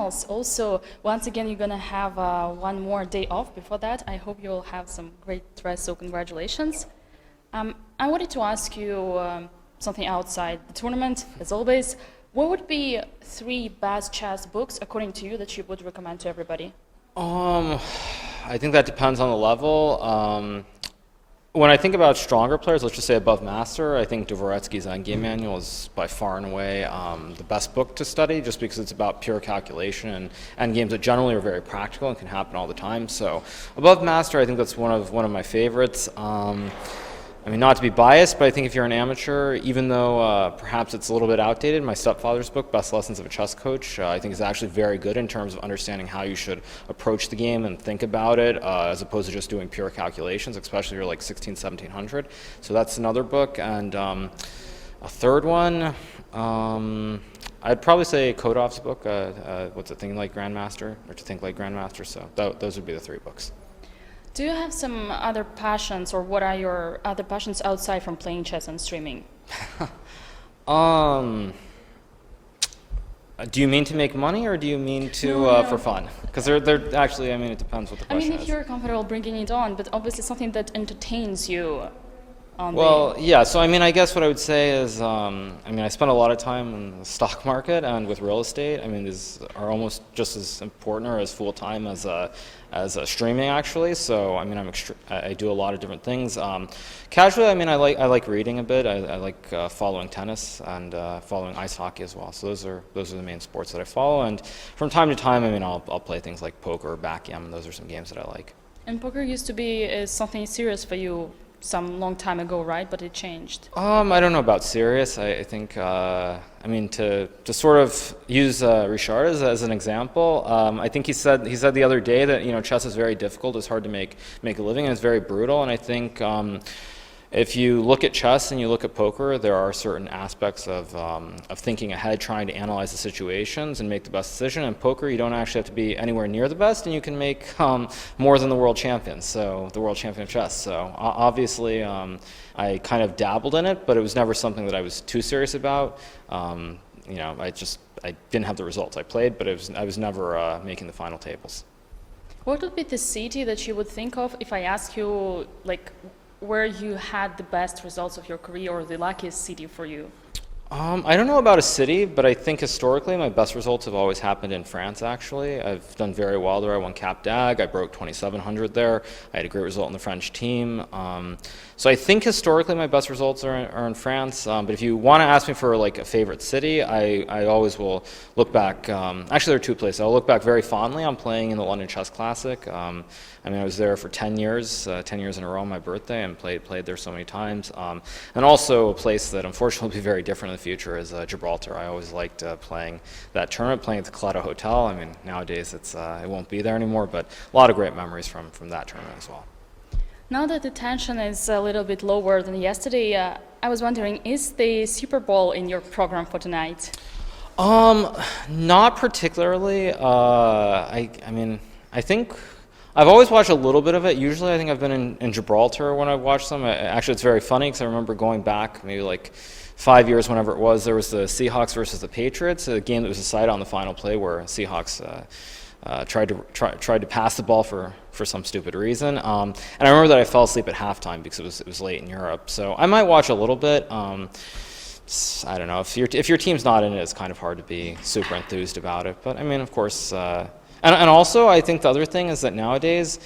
else, also, once again, you're going to have one more day off before that. I hope you'll have some great rest, so congratulations. I wanted to ask you something outside the tournament, as always. What would be 3 best chess books, according to you, that you would recommend to everybody? I think that depends on the level. When I think about stronger players, let's just say above master, I think Dvoretsky's Endgame Manual is by far and away the best book to study, just because it's about pure calculation and endgames that generally are very practical and can happen all the time. So above master, I think that's one of my favorites. I mean, not to be biased, but I think if you're an amateur, even though perhaps it's a little bit outdated, my stepfather's book, Best Lessons of a Chess Coach, I think is actually very good in terms of understanding how you should approach the game and think about it, as opposed to just doing pure calculations, especially if you're like 1700. So that's another book. And a third one, I'd probably say Kodov's book, What's a Thing Like Grandmaster, or To Think Like Grandmaster. So those would be the 3 books. Do you have some other passions, or what are your other passions outside from playing chess and streaming? Do you mean to make money, or do you mean to No. for fun? Because they're actually, I mean, it depends what the question is. I mean, if you're comfortable bringing it on, but obviously something that entertains you. Yeah, so I mean, I guess what I would say is, I mean, I spend a lot of time in the stock market and with real estate. I mean, these are almost just as important or as full-time as streaming, actually. So, I mean, I do a lot of different things. Casually, I mean, I like reading a bit. I like following tennis and following ice hockey as well. So those are the main sports that I follow. And from time to time, I mean, I'll play things like poker or backgammon. Those are some games that I like. And poker used to be something serious for you some long time ago, right? But it changed. I don't know about serious. I think, I mean, to sort of use Richard as an example, I think he said the other day that, you know, chess is very difficult. It's hard to make a living, and it's very brutal. And I think if you look at chess and you look at poker, there are certain aspects of thinking ahead, trying to analyze the situations and make the best decision. In poker, you don't actually have to be anywhere near the best, and you can make more than the world champion, so the world champion of chess. So obviously, I kind of dabbled in it, but it was never something that I was too serious about. You know, I didn't have the results. I played, but I was never making the final tables. What would be the city that you would think of if I ask you, like, where you had the best results of your career, or the luckiest city for you? I don't know about a city, but I think historically my best results have always happened in France, actually. I've done very well there. I won Cap d'Ag. I broke 2,700 there. I had a great result in the French team. So I think historically my best results are in France. But if you want to ask me for like a favorite city, I always will look back. Actually, there are 2 places. I'll look back very fondly on playing in the London Chess Classic. I mean, I was there for 10 years in a row on my birthday, and played there so many times. And also a place that unfortunately will be very different in the future is Gibraltar. I always liked playing that tournament, playing at the Coletto Hotel. I mean, nowadays it won't be there anymore, but a lot of great memories from that tournament as well. Now that the tension is a little bit lower than yesterday, I was wondering, is the Super Bowl in your program for tonight? Not particularly. I mean, I think I've always watched a little bit of it. Usually I think I've been in Gibraltar when I've watched them. Actually, it's very funny because I remember going back maybe like 5 years, whenever it was, there was the Seahawks versus the Patriots, a game that was decided on the final play where Seahawks tried to pass the ball for some stupid reason. And I remember that I fell asleep at halftime because it was late in Europe. So I might watch a little bit. I don't know, if your team's not in it, it's kind of hard to be super enthused about it. But I mean, of course, and also I think the other thing is that nowadays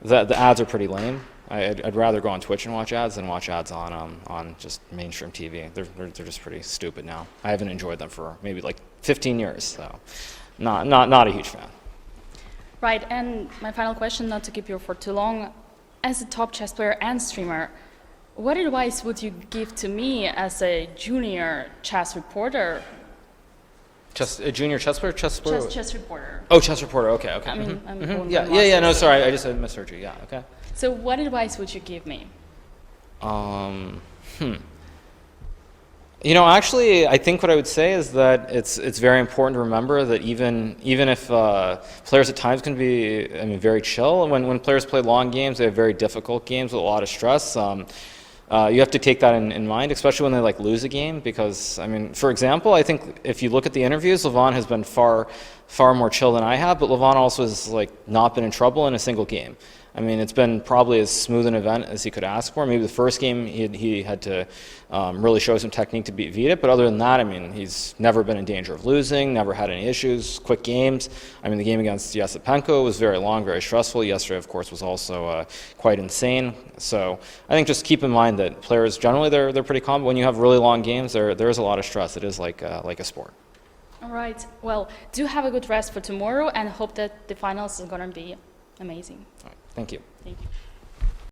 the ads are pretty lame. I'd rather go on Twitch and watch ads than watch ads on just mainstream TV. They're just pretty stupid now. I haven't enjoyed them for maybe like 15 years, so not a huge fan. Right, and my final question, not to keep you for too long, as a top chess player and streamer, what advice would you give to me as a junior chess reporter? Just a junior chess player? Chess reporter. Oh, chess reporter, okay. I mean, Yeah, no, sorry, I just misheard you, yeah, okay. So what advice would you give me? You know, actually, I think what I would say is that it's very important to remember that even if players at times can be, I mean, very chill, when players play long games, they have very difficult games with a lot of stress. You have to take that in mind, especially when they like lose a game, because I mean, for example, I think if you look at the interviews, Levon has been far far more chill than I have, but Levon also has like not been in trouble in a single game. I mean, it's been probably as smooth an event as he could ask for. Maybe the first game he had to really show some technique to beat Vida, but other than that, I mean, he's never been in danger of losing, never had any issues, quick games. I mean, the game against Yesipenko was very long, very stressful. Yesterday, of course, was also quite insane. So I think just keep in mind that players generally, they're pretty calm. But when you have really long games, there is a lot of stress. It is like a sport. All right. Well, do have a good rest for tomorrow, and hope that the finals is going to be amazing. All right. Thank you. Thank you.